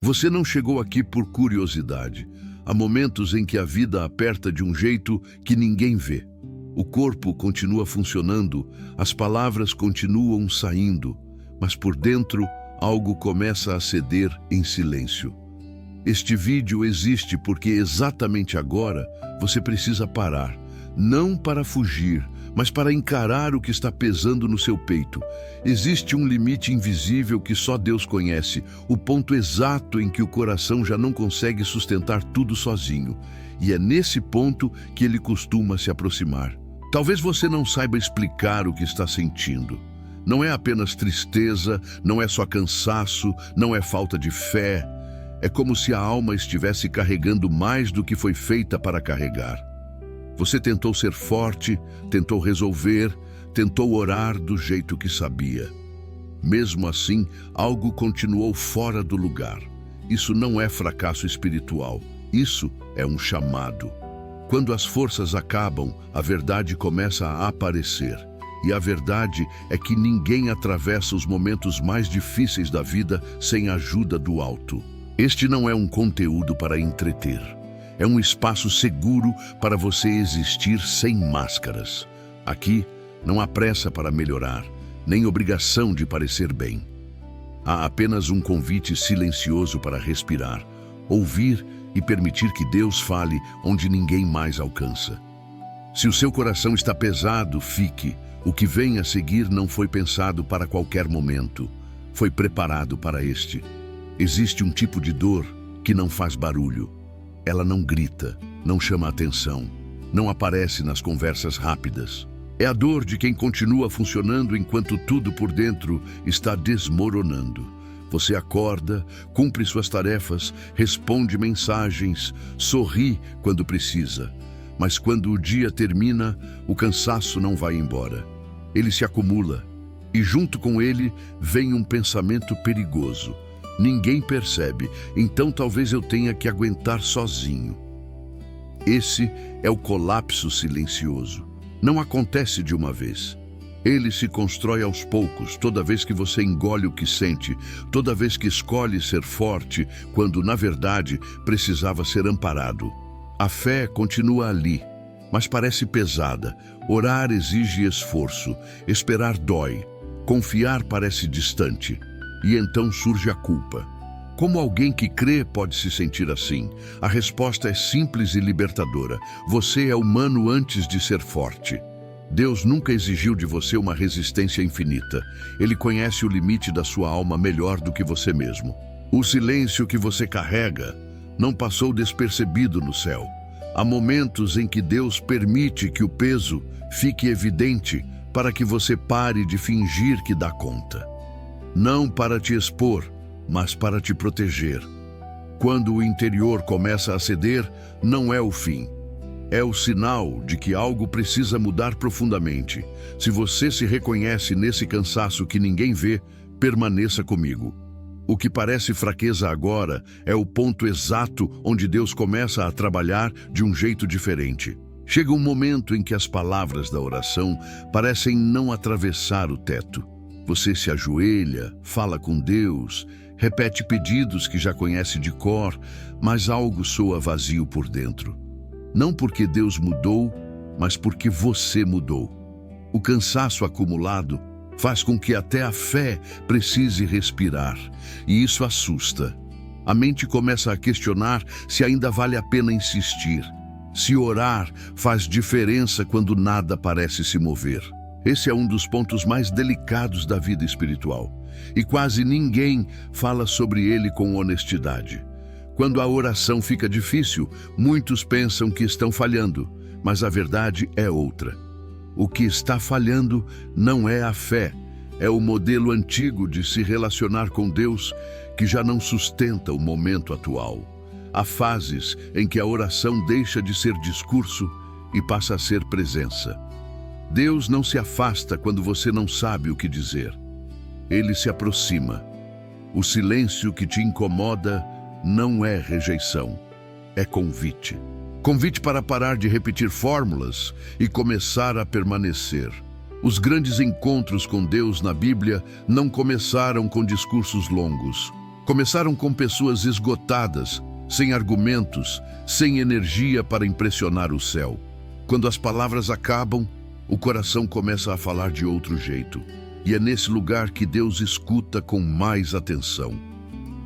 Você não chegou aqui por curiosidade. Há momentos em que a vida aperta de um jeito que ninguém vê. O corpo continua funcionando, as palavras continuam saindo, mas por dentro algo começa a ceder em silêncio. Este vídeo existe porque exatamente agora você precisa parar, não para fugir, mas para encarar o que está pesando no seu peito. Existe um limite invisível que só Deus conhece, o ponto exato em que o coração já não consegue sustentar tudo sozinho. E é nesse ponto que ele costuma se aproximar. Talvez você não saiba explicar o que está sentindo. Não é apenas tristeza, não é só cansaço, não é falta de fé. É como se a alma estivesse carregando mais do que foi feita para carregar. Você tentou ser forte, tentou resolver, tentou orar do jeito que sabia. Mesmo assim, algo continuou fora do lugar. Isso não é fracasso espiritual, isso é um chamado. Quando as forças acabam, a verdade começa a aparecer. E a verdade é que ninguém atravessa os momentos mais difíceis da vida sem a ajuda do alto. Este não é um conteúdo para entreter. É um espaço seguro para você existir sem máscaras. Aqui não há pressa para melhorar, nem obrigação de parecer bem. Há apenas um convite silencioso para respirar, ouvir e permitir que Deus fale onde ninguém mais alcança. Se o seu coração está pesado, fique. O que vem a seguir não foi pensado para qualquer momento. Foi preparado para este. Existe um tipo de dor que não faz barulho. Ela não grita, não chama atenção, não aparece nas conversas rápidas. É a dor de quem continua funcionando enquanto tudo por dentro está desmoronando. Você acorda, cumpre suas tarefas, responde mensagens, sorri quando precisa. Mas quando o dia termina, o cansaço não vai embora. Ele se acumula e junto com ele vem um pensamento perigoso. Ninguém percebe, então talvez eu tenha que aguentar sozinho. Esse é o colapso silencioso. Não acontece de uma vez. Ele se constrói aos poucos, toda vez que você engole o que sente, toda vez que escolhe ser forte, quando, na verdade, precisava ser amparado. A fé continua ali, mas parece pesada. Orar exige esforço, esperar dói, confiar parece distante. E então surge a culpa. Como alguém que crê pode se sentir assim? A resposta é simples e libertadora. Você é humano antes de ser forte. Deus nunca exigiu de você uma resistência infinita. Ele conhece o limite da sua alma melhor do que você mesmo. O silêncio que você carrega não passou despercebido no céu. Há momentos em que Deus permite que o peso fique evidente para que você pare de fingir que dá conta. Não para te expor, mas para te proteger. Quando o interior começa a ceder, não é o fim. É o sinal de que algo precisa mudar profundamente. Se você se reconhece nesse cansaço que ninguém vê, permaneça comigo. O que parece fraqueza agora é o ponto exato onde Deus começa a trabalhar de um jeito diferente. Chega um momento em que as palavras da oração parecem não atravessar o teto. Você se ajoelha, fala com Deus, repete pedidos que já conhece de cor, mas algo soa vazio por dentro. Não porque Deus mudou, mas porque você mudou. O cansaço acumulado faz com que até a fé precise respirar, e isso assusta. A mente começa a questionar se ainda vale a pena insistir. Se orar faz diferença quando nada parece se mover. Esse é um dos pontos mais delicados da vida espiritual, e quase ninguém fala sobre ele com honestidade. Quando a oração fica difícil, muitos pensam que estão falhando, mas a verdade é outra. O que está falhando não é a fé, é o modelo antigo de se relacionar com Deus que já não sustenta o momento atual. Há fases em que a oração deixa de ser discurso e passa a ser presença. Deus não se afasta quando você não sabe o que dizer. Ele se aproxima. O silêncio que te incomoda não é rejeição, é convite. Convite para parar de repetir fórmulas e começar a permanecer. Os grandes encontros com Deus na Bíblia não começaram com discursos longos. Começaram com pessoas esgotadas, sem argumentos, sem energia para impressionar o céu. Quando as palavras acabam, o coração começa a falar de outro jeito. E é nesse lugar que Deus escuta com mais atenção.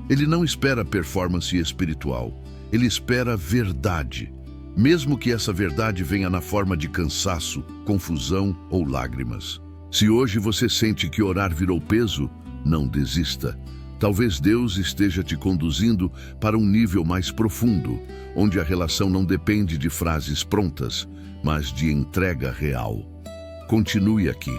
Ele não espera performance espiritual, ele espera verdade, mesmo que essa verdade venha na forma de cansaço, confusão ou lágrimas. Se hoje você sente que orar virou peso, não desista. Talvez Deus esteja te conduzindo para um nível mais profundo, onde a relação não depende de frases prontas, mas de entrega real. Continue aqui.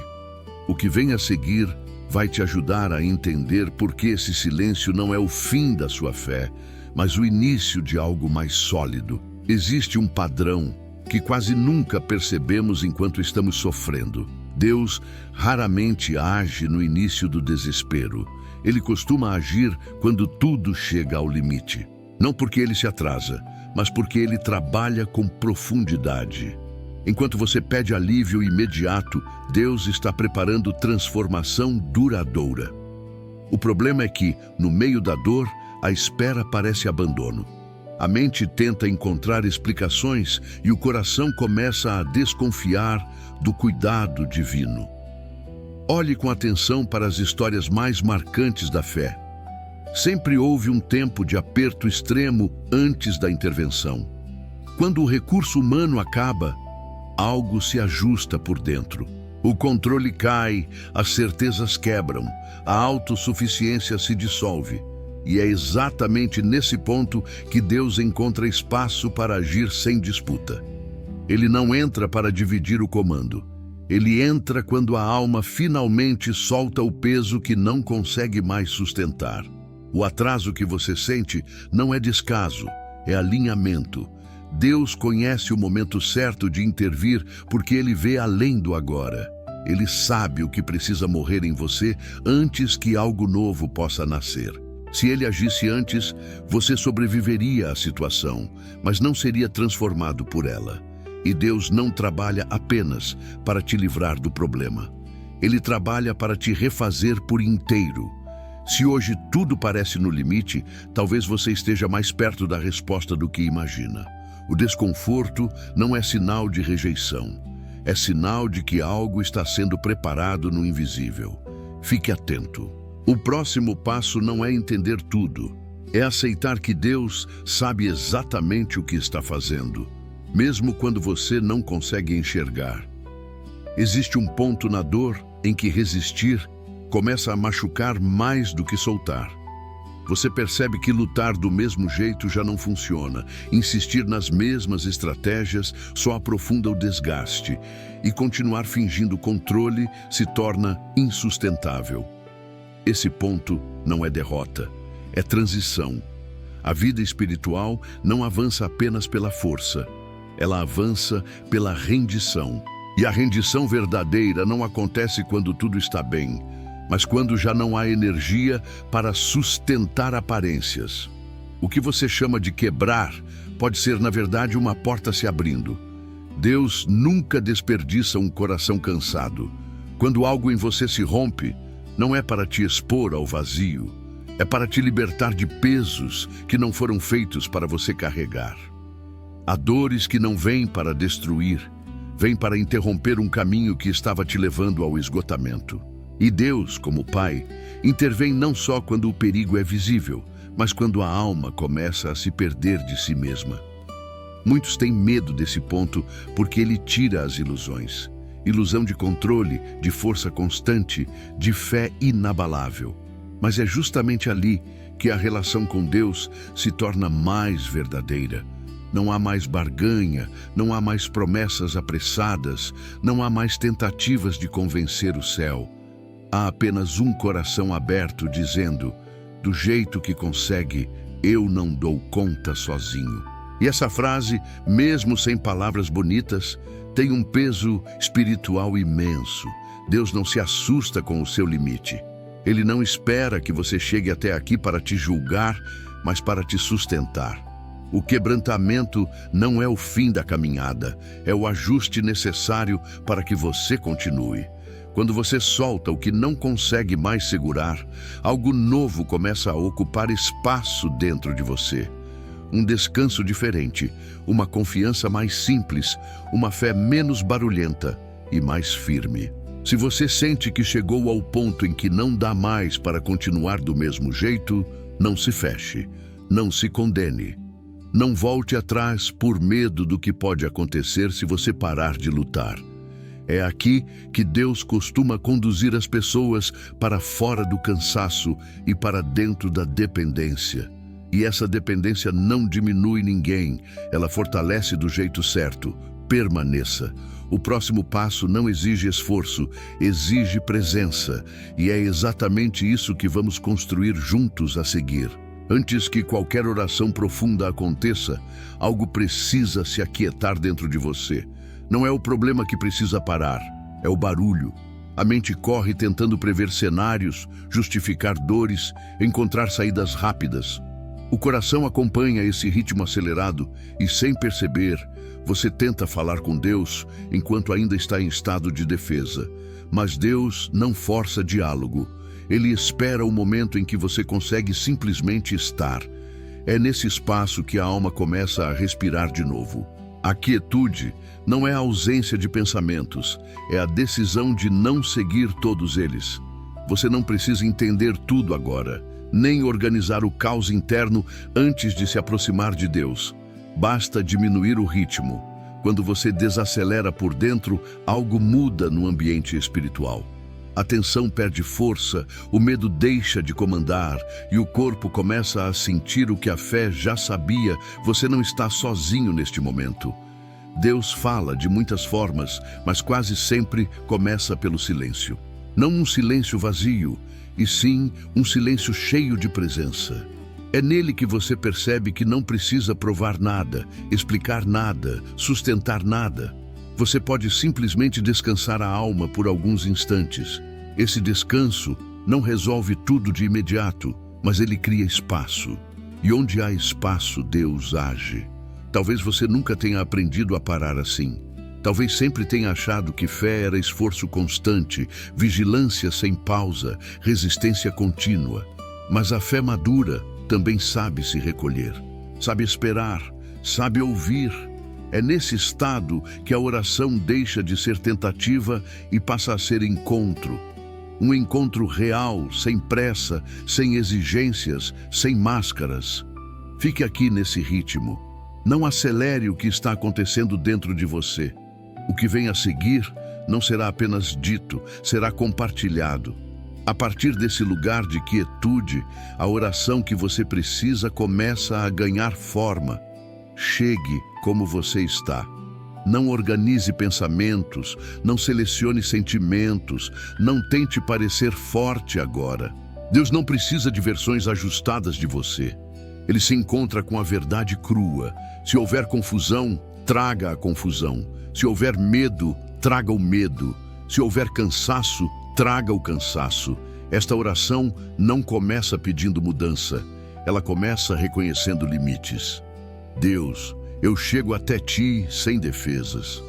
O que vem a seguir vai te ajudar a entender por que esse silêncio não é o fim da sua fé, mas o início de algo mais sólido. Existe um padrão que quase nunca percebemos enquanto estamos sofrendo. Deus raramente age no início do desespero. Ele costuma agir quando tudo chega ao limite. Não porque ele se atrasa, mas porque ele trabalha com profundidade. Enquanto você pede alívio imediato, Deus está preparando transformação duradoura. O problema é que, no meio da dor, a espera parece abandono. A mente tenta encontrar explicações e o coração começa a desconfiar do cuidado divino. Olhe com atenção para as histórias mais marcantes da fé. Sempre houve um tempo de aperto extremo antes da intervenção. Quando o recurso humano acaba, algo se ajusta por dentro. O controle cai, as certezas quebram, a autossuficiência se dissolve. E é exatamente nesse ponto que Deus encontra espaço para agir sem disputa. Ele não entra para dividir o comando. Ele entra quando a alma finalmente solta o peso que não consegue mais sustentar. O atraso que você sente não é descaso, é alinhamento. Deus conhece o momento certo de intervir porque Ele vê além do agora. Ele sabe o que precisa morrer em você antes que algo novo possa nascer. Se Ele agisse antes, você sobreviveria à situação, mas não seria transformado por ela. E Deus não trabalha apenas para te livrar do problema. Ele trabalha para te refazer por inteiro. Se hoje tudo parece no limite, talvez você esteja mais perto da resposta do que imagina. O desconforto não é sinal de rejeição. É sinal de que algo está sendo preparado no invisível. Fique atento. O próximo passo não é entender tudo. É aceitar que Deus sabe exatamente o que está fazendo, mesmo quando você não consegue enxergar. Existe um ponto na dor em que resistir começa a machucar mais do que soltar. Você percebe que lutar do mesmo jeito já não funciona. Insistir nas mesmas estratégias só aprofunda o desgaste. E continuar fingindo controle se torna insustentável. Esse ponto não é derrota, é transição. A vida espiritual não avança apenas pela força. Ela avança pela rendição. E a rendição verdadeira não acontece quando tudo está bem, mas quando já não há energia para sustentar aparências. O que você chama de quebrar pode ser, na verdade, uma porta se abrindo. Deus nunca desperdiça um coração cansado. Quando algo em você se rompe, não é para te expor ao vazio, é para te libertar de pesos que não foram feitos para você carregar. Há dores que não vêm para destruir, vêm para interromper um caminho que estava te levando ao esgotamento. E Deus, como Pai, intervém não só quando o perigo é visível, mas quando a alma começa a se perder de si mesma. Muitos têm medo desse ponto porque ele tira as ilusões. Ilusão de controle, de força constante, de fé inabalável. Mas é justamente ali que a relação com Deus se torna mais verdadeira. Não há mais barganha, não há mais promessas apressadas, não há mais tentativas de convencer o céu. Há apenas um coração aberto dizendo, do jeito que consegue, eu não dou conta sozinho. E essa frase, mesmo sem palavras bonitas, tem um peso espiritual imenso. Deus não se assusta com o seu limite. Ele não espera que você chegue até aqui para te julgar, mas para te sustentar. O quebrantamento não é o fim da caminhada, é o ajuste necessário para que você continue. Quando você solta o que não consegue mais segurar, algo novo começa a ocupar espaço dentro de você. Um descanso diferente, uma confiança mais simples, uma fé menos barulhenta e mais firme. Se você sente que chegou ao ponto em que não dá mais para continuar do mesmo jeito, não se feche, não se condene. Não volte atrás por medo do que pode acontecer se você parar de lutar. É aqui que Deus costuma conduzir as pessoas para fora do cansaço e para dentro da dependência. E essa dependência não diminui ninguém, ela fortalece do jeito certo. Permaneça. O próximo passo não exige esforço, exige presença. E é exatamente isso que vamos construir juntos a seguir. Antes que qualquer oração profunda aconteça, algo precisa se aquietar dentro de você. Não é o problema que precisa parar, é o barulho. A mente corre tentando prever cenários, justificar dores, encontrar saídas rápidas. O coração acompanha esse ritmo acelerado e, sem perceber, você tenta falar com Deus enquanto ainda está em estado de defesa. Mas Deus não força diálogo. Ele espera o momento em que você consegue simplesmente estar. É nesse espaço que a alma começa a respirar de novo. A quietude não é a ausência de pensamentos, é a decisão de não seguir todos eles. Você não precisa entender tudo agora, nem organizar o caos interno antes de se aproximar de Deus. Basta diminuir o ritmo. Quando você desacelera por dentro, algo muda no ambiente espiritual. A tensão perde força, o medo deixa de comandar e o corpo começa a sentir o que a fé já sabia. Você não está sozinho neste momento. Deus fala de muitas formas, mas quase sempre começa pelo silêncio. Não um silêncio vazio, e sim um silêncio cheio de presença. É nele que você percebe que não precisa provar nada, explicar nada, sustentar nada. Você pode simplesmente descansar a alma por alguns instantes. Esse descanso não resolve tudo de imediato, mas ele cria espaço. E onde há espaço, Deus age. Talvez você nunca tenha aprendido a parar assim. Talvez sempre tenha achado que fé era esforço constante, vigilância sem pausa, resistência contínua. Mas a fé madura também sabe se recolher, sabe esperar, sabe ouvir. É nesse estado que a oração deixa de ser tentativa e passa a ser encontro. Um encontro real, sem pressa, sem exigências, sem máscaras. Fique aqui nesse ritmo. Não acelere o que está acontecendo dentro de você. O que vem a seguir não será apenas dito, será compartilhado. A partir desse lugar de quietude, a oração que você precisa começa a ganhar forma. Chegue como você está. Não organize pensamentos, não selecione sentimentos, não tente parecer forte agora. Deus não precisa de versões ajustadas de você. Ele se encontra com a verdade crua. Se houver confusão, traga a confusão. Se houver medo, traga o medo. Se houver cansaço, traga o cansaço. Esta oração não começa pedindo mudança. Ela começa reconhecendo limites. Deus, eu chego até ti sem defesas.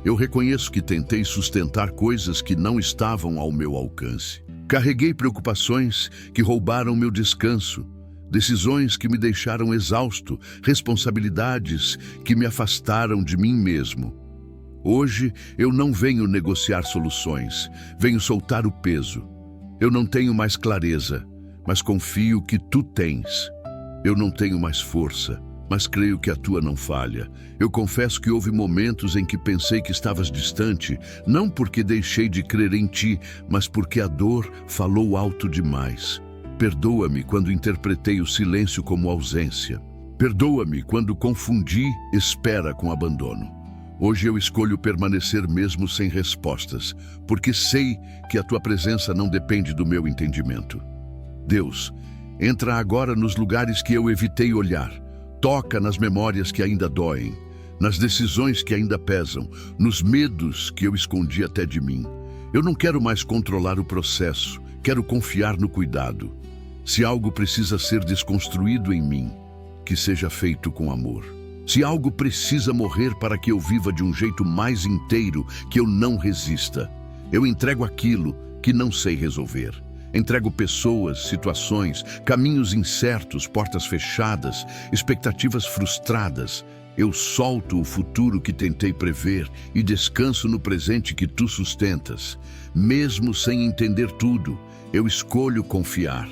Eu reconheço que tentei sustentar coisas que não estavam ao meu alcance. Carreguei preocupações que roubaram meu descanso, decisões que me deixaram exausto, responsabilidades que me afastaram de mim mesmo. Hoje eu não venho negociar soluções, venho soltar o peso. Eu não tenho mais clareza, mas confio que tu tens. Eu não tenho mais força, mas creio que a tua não falha. Eu confesso que houve momentos em que pensei que estavas distante, não porque deixei de crer em ti, mas porque a dor falou alto demais. Perdoa-me quando interpretei o silêncio como ausência. Perdoa-me quando confundi espera com abandono. Hoje eu escolho permanecer mesmo sem respostas, porque sei que a tua presença não depende do meu entendimento. Deus, entra agora nos lugares que eu evitei olhar. Toca nas memórias que ainda doem, nas decisões que ainda pesam, nos medos que eu escondi até de mim. Eu não quero mais controlar o processo, quero confiar no cuidado. Se algo precisa ser desconstruído em mim, que seja feito com amor. Se algo precisa morrer para que eu viva de um jeito mais inteiro, que eu não resista. Eu entrego aquilo que não sei resolver. Entrego pessoas, situações, caminhos incertos, portas fechadas, expectativas frustradas. Eu solto o futuro que tentei prever e descanso no presente que tu sustentas. Mesmo sem entender tudo, eu escolho confiar.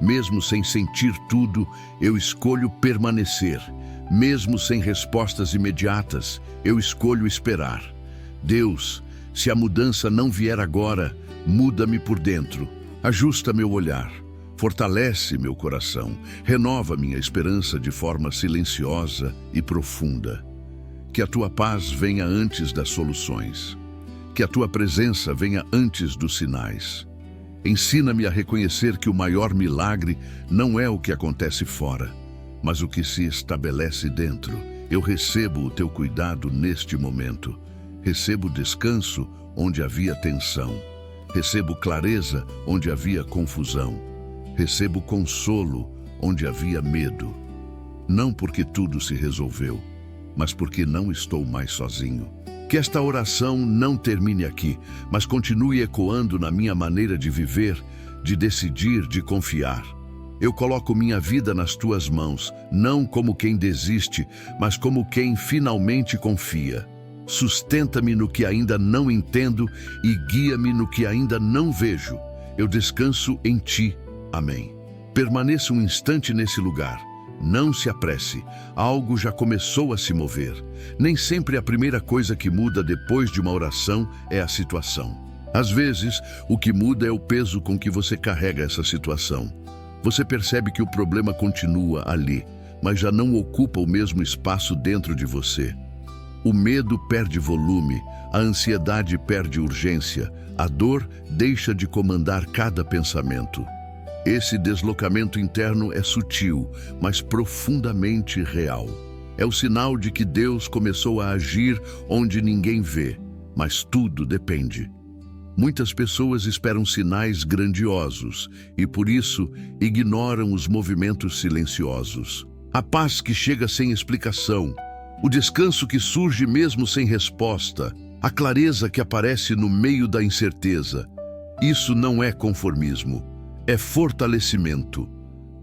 Mesmo sem sentir tudo, eu escolho permanecer. Mesmo sem respostas imediatas, eu escolho esperar. Deus, se a mudança não vier agora, muda-me por dentro. Ajusta meu olhar, fortalece meu coração, renova minha esperança de forma silenciosa e profunda. Que a tua paz venha antes das soluções. Que a tua presença venha antes dos sinais. Ensina-me a reconhecer que o maior milagre não é o que acontece fora, mas o que se estabelece dentro. Eu recebo o teu cuidado neste momento. Recebo descanso onde havia tensão. Recebo clareza onde havia confusão. Recebo consolo onde havia medo. Não porque tudo se resolveu, mas porque não estou mais sozinho. Que esta oração não termine aqui, mas continue ecoando na minha maneira de viver, de decidir, de confiar. Eu coloco minha vida nas tuas mãos, não como quem desiste, mas como quem finalmente confia. Sustenta-me no que ainda não entendo e guia-me no que ainda não vejo. Eu descanso em ti. Amém. Permaneça um instante nesse lugar. Não se apresse. Algo já começou a se mover. Nem sempre a primeira coisa que muda depois de uma oração é a situação. Às vezes, o que muda é o peso com que você carrega essa situação. Você percebe que o problema continua ali, mas já não ocupa o mesmo espaço dentro de você. O medo perde volume, a ansiedade perde urgência, a dor deixa de comandar cada pensamento. Esse deslocamento interno é sutil, mas profundamente real. É o sinal de que Deus começou a agir onde ninguém vê, mas tudo depende. Muitas pessoas esperam sinais grandiosos e, por isso, ignoram os movimentos silenciosos. A paz que chega sem explicação, o descanso que surge mesmo sem resposta, a clareza que aparece no meio da incerteza. Isso não é conformismo, é fortalecimento.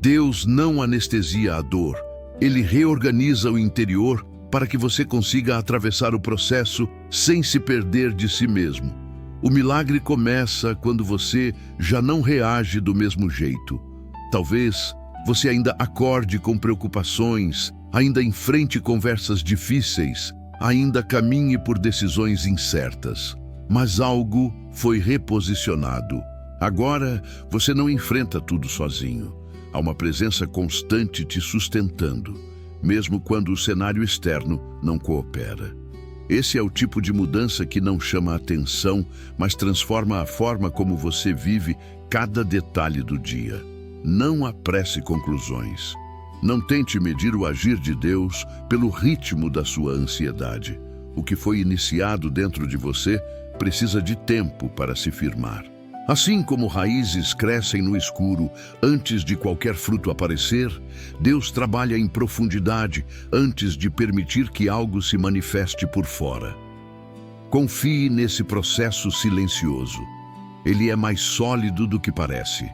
Deus não anestesia a dor, Ele reorganiza o interior para que você consiga atravessar o processo sem se perder de si mesmo. O milagre começa quando você já não reage do mesmo jeito. Talvez você ainda acorde com preocupações, ainda enfrente conversas difíceis, ainda caminhe por decisões incertas. Mas algo foi reposicionado. Agora você não enfrenta tudo sozinho. Há uma presença constante te sustentando, mesmo quando o cenário externo não coopera. Esse é o tipo de mudança que não chama a atenção, mas transforma a forma como você vive cada detalhe do dia. Não apresse conclusões. Não tente medir o agir de Deus pelo ritmo da sua ansiedade. O que foi iniciado dentro de você precisa de tempo para se firmar. Assim como raízes crescem no escuro antes de qualquer fruto aparecer, Deus trabalha em profundidade antes de permitir que algo se manifeste por fora. Confie nesse processo silencioso. Ele é mais sólido do que parece.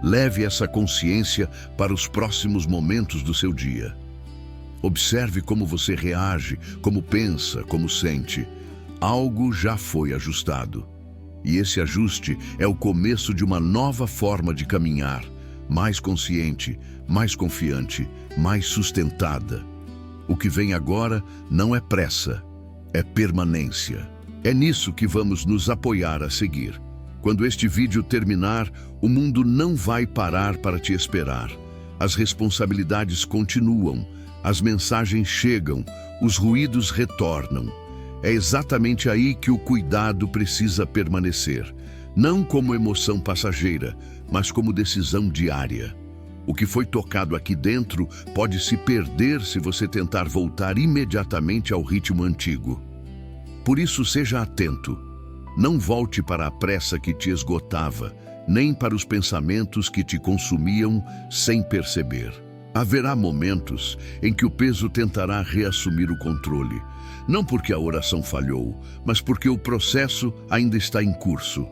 Leve essa consciência para os próximos momentos do seu dia. Observe como você reage, como pensa, como sente. Algo já foi ajustado. E esse ajuste é o começo de uma nova forma de caminhar, mais consciente, mais confiante, mais sustentada. O que vem agora não é pressa, é permanência. É nisso que vamos nos apoiar a seguir. Quando este vídeo terminar, o mundo não vai parar para te esperar. As responsabilidades continuam, as mensagens chegam, os ruídos retornam. É exatamente aí que o cuidado precisa permanecer, não como emoção passageira, mas como decisão diária. O que foi tocado aqui dentro pode se perder se você tentar voltar imediatamente ao ritmo antigo. Por isso, seja atento. Não volte para a pressa que te esgotava, nem para os pensamentos que te consumiam sem perceber. Haverá momentos em que o peso tentará reassumir o controle, não porque a oração falhou, mas porque o processo ainda está em curso.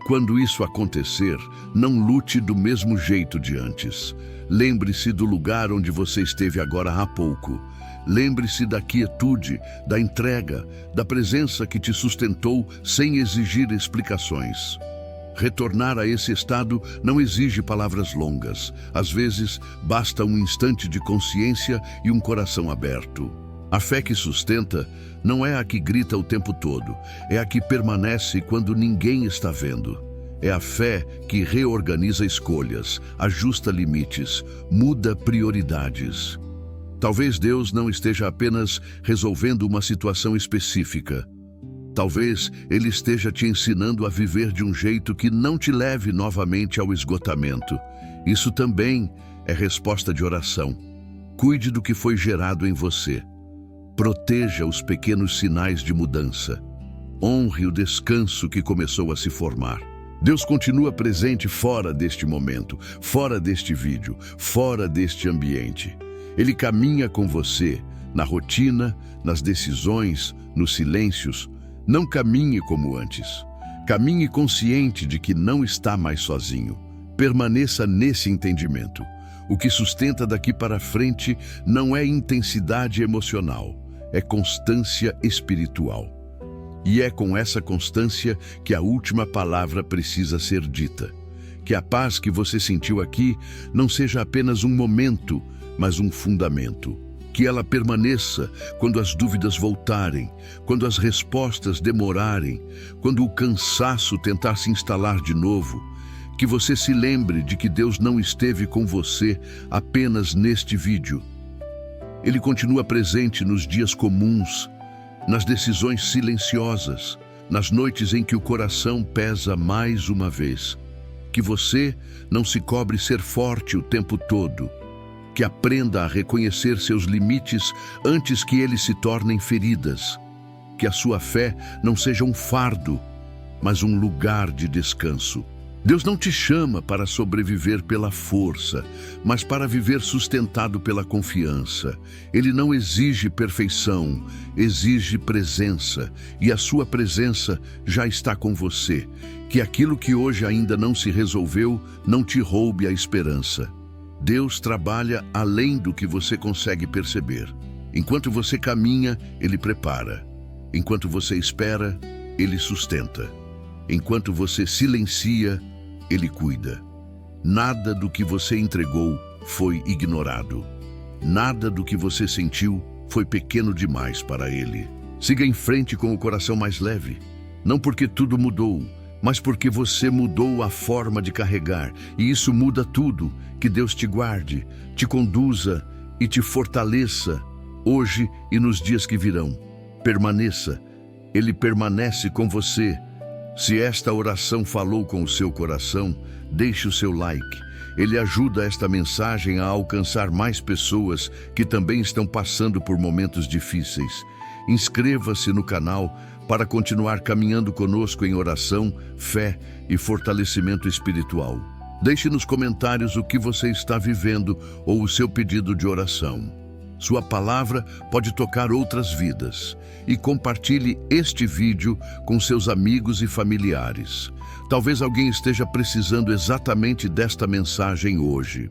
Quando isso acontecer, não lute do mesmo jeito de antes. Lembre-se do lugar onde você esteve agora há pouco. Lembre-se da quietude, da entrega, da presença que te sustentou sem exigir explicações. Retornar a esse estado não exige palavras longas. Às vezes, basta um instante de consciência e um coração aberto. A fé que sustenta não é a que grita o tempo todo, é a que permanece quando ninguém está vendo. É a fé que reorganiza escolhas, ajusta limites, muda prioridades. Talvez Deus não esteja apenas resolvendo uma situação específica. Talvez Ele esteja te ensinando a viver de um jeito que não te leve novamente ao esgotamento. Isso também é resposta de oração. Cuide do que foi gerado em você. Proteja os pequenos sinais de mudança. Honre o descanso que começou a se formar. Deus continua presente fora deste momento, fora deste vídeo, fora deste ambiente. Ele caminha com você, na rotina, nas decisões, nos silêncios. Não caminhe como antes. Caminhe consciente de que não está mais sozinho. Permaneça nesse entendimento. O que sustenta daqui para frente não é intensidade emocional, é constância espiritual. E é com essa constância que a última palavra precisa ser dita. Que a paz que você sentiu aqui não seja apenas um momento, mas um fundamento. Que ela permaneça quando as dúvidas voltarem, quando as respostas demorarem, quando o cansaço tentar se instalar de novo. Que você se lembre de que Deus não esteve com você apenas neste vídeo. Ele continua presente nos dias comuns, nas decisões silenciosas, nas noites em que o coração pesa mais uma vez. Que você não se cobre ser forte o tempo todo. Que aprenda a reconhecer seus limites antes que eles se tornem feridas. Que a sua fé não seja um fardo, mas um lugar de descanso. Deus não te chama para sobreviver pela força, mas para viver sustentado pela confiança. Ele não exige perfeição, exige presença, e a sua presença já está com você. Que aquilo que hoje ainda não se resolveu não te roube a esperança. Deus trabalha além do que você consegue perceber. Enquanto você caminha, Ele prepara. Enquanto você espera, Ele sustenta. Enquanto você silencia, Ele cuida. Nada do que você entregou foi ignorado. Nada do que você sentiu foi pequeno demais para Ele. Siga em frente com o coração mais leve. Não porque tudo mudou, mas porque você mudou a forma de carregar. E isso muda tudo. Que Deus te guarde, te conduza e te fortaleça, hoje e nos dias que virão. Permaneça. Ele permanece com você. Se esta oração falou com o seu coração, deixe o seu like. Ele ajuda esta mensagem a alcançar mais pessoas que também estão passando por momentos difíceis. Inscreva-se no canal para continuar caminhando conosco em oração, fé e fortalecimento espiritual. Deixe nos comentários o que você está vivendo ou o seu pedido de oração. Sua palavra pode tocar outras vidas. E compartilhe este vídeo com seus amigos e familiares. Talvez alguém esteja precisando exatamente desta mensagem hoje.